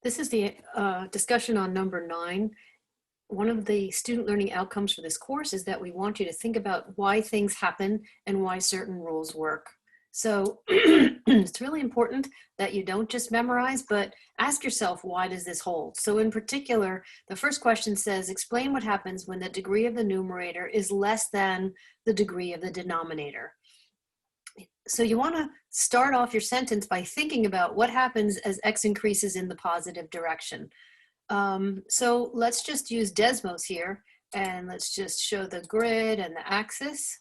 This is the discussion on number 9. One of the student learning outcomes for this course is that we want you to think about why things happen and why certain rules work. So it's really important that you don't just memorize, but ask yourself, why does this hold? So in particular, the first question says, explain what happens when the degree of the numerator is less than the degree of the denominator. So you want to start off your sentence by thinking about what happens as x increases in the positive direction. So let's just use Desmos here, and let's just show the grid and the axis.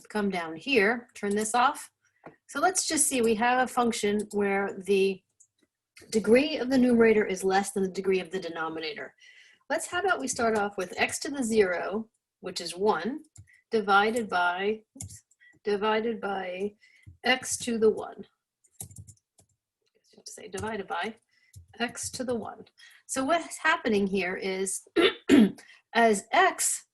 Come down here, turn this off. So let's just see, we have a function where the degree of the numerator is less than the degree of the denominator. How about we start off with x to the 0, which is 1, divided by x to the 1. Divided by x to the 1. So what's happening here is as x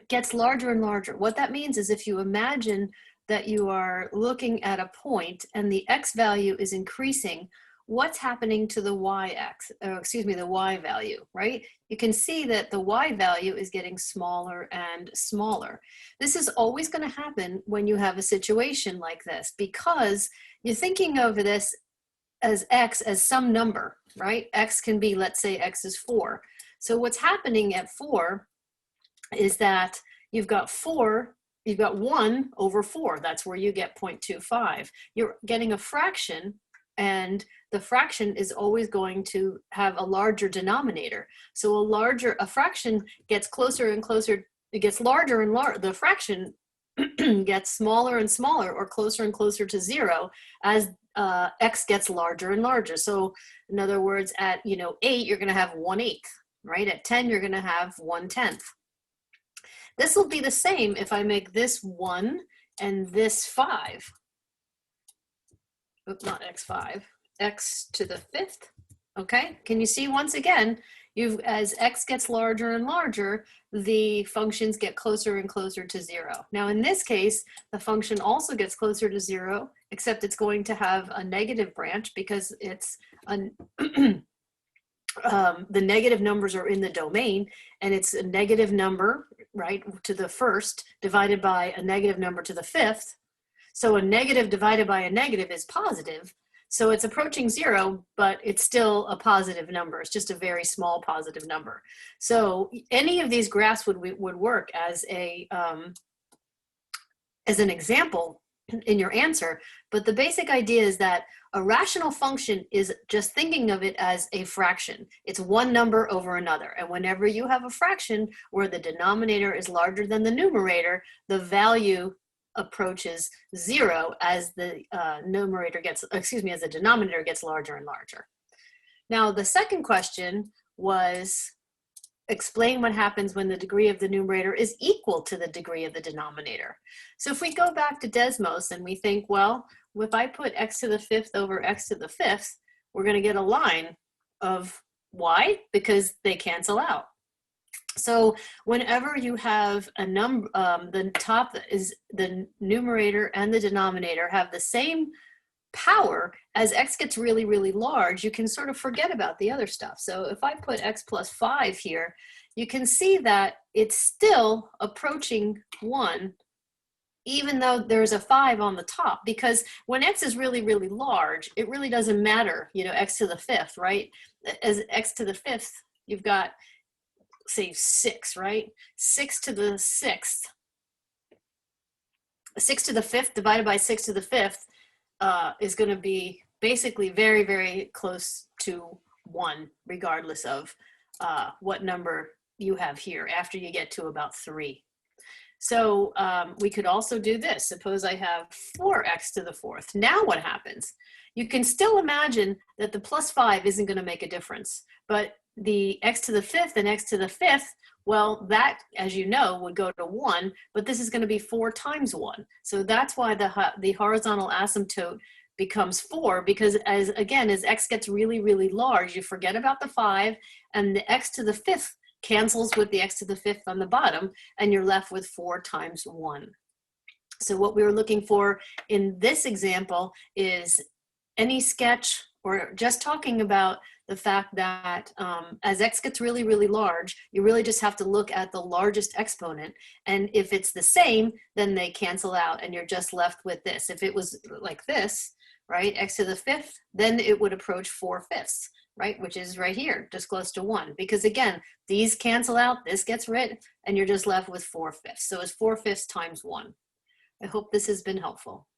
gets larger and larger, what that means is if you imagine that you are looking at a point and the x value is increasing, what's happening to the the y value, right? You can see that the y value is getting smaller and smaller. This is always going to happen when you have a situation like this, because you're thinking of this as x as some number, right? X can be, let's say x is 4. So what's happening at 4 is that you've got 1 over 4. That's where you get 0.25. You're getting a fraction, and the fraction is always going to have a larger denominator. So a fraction gets closer and closer, it gets larger and larger. The fraction gets smaller and smaller, or closer and closer to 0 as x gets larger and larger. So in other words, at 8, you're going to have 1/8, right? At 10, you're going to have 1/10. This will be the same if I make this 1 and this 5. Oops, not x5, x to the 5th. Okay, can you see once again, as x gets larger and larger, the functions get closer and closer to 0. Now in this case, the function also gets closer to 0, except it's going to have a negative branch because it's the negative numbers are in the domain, and it's a negative number, right, to the 1st divided by a negative number to the 5th. So a negative divided by a negative is positive. So it's approaching 0, but it's still a positive number. It's just a very small positive number. So any of these graphs would work as an example in your answer. But the basic idea is that a rational function is just thinking of it as a fraction. It's one number over another. And whenever you have a fraction where the denominator is larger than the numerator, the value approaches 0 as the as the denominator gets larger and larger. Now the second question was, explain what happens when the degree of the numerator is equal to the degree of the denominator. So if we go back to Desmos and we think, well, if I put x to the 5th over x to the 5th, we're going to get a line of y because they cancel out. So whenever you have a number, the top is the numerator and the denominator have the same power, as x gets really, really large, you can sort of forget about the other stuff. So if I put x plus 5 here, you can see that it's still approaching 1, even though there's a 5 on the top, because when x is really, really large, it really doesn't matter, x to the 5th, right? As x to the 5th, you've got, say, 6, right? 6 to the 6th. 6 to the 5th divided by 6 to the 5th is going to be basically very, very close to 1, regardless of what number you have here after you get to about 3. So we could also do this. Suppose I have 4x to the 4th. Now what happens? You can still imagine that the plus 5 isn't going to make a difference, but the x to the 5th and x to the 5th, well, that, as you know, would go to 1, but this is going to be 4 times 1. So that's why the horizontal asymptote becomes 4, because as x gets really, really large, you forget about the 5, and the x to the 5th cancels with the x to the 5th on the bottom, and you're left with 4 times 1. So what we were looking for in this example is any sketch or just talking about the fact that as x gets really, really large, you really just have to look at the largest exponent. And if it's the same, then they cancel out and you're just left with this. If it was like this, right, x to the fifth, then it would approach 4/5, right, which is right here, just close to 1. Because again, these cancel out, this gets rid, and you're just left with 4/5. So it's 4/5 times 1. I hope this has been helpful.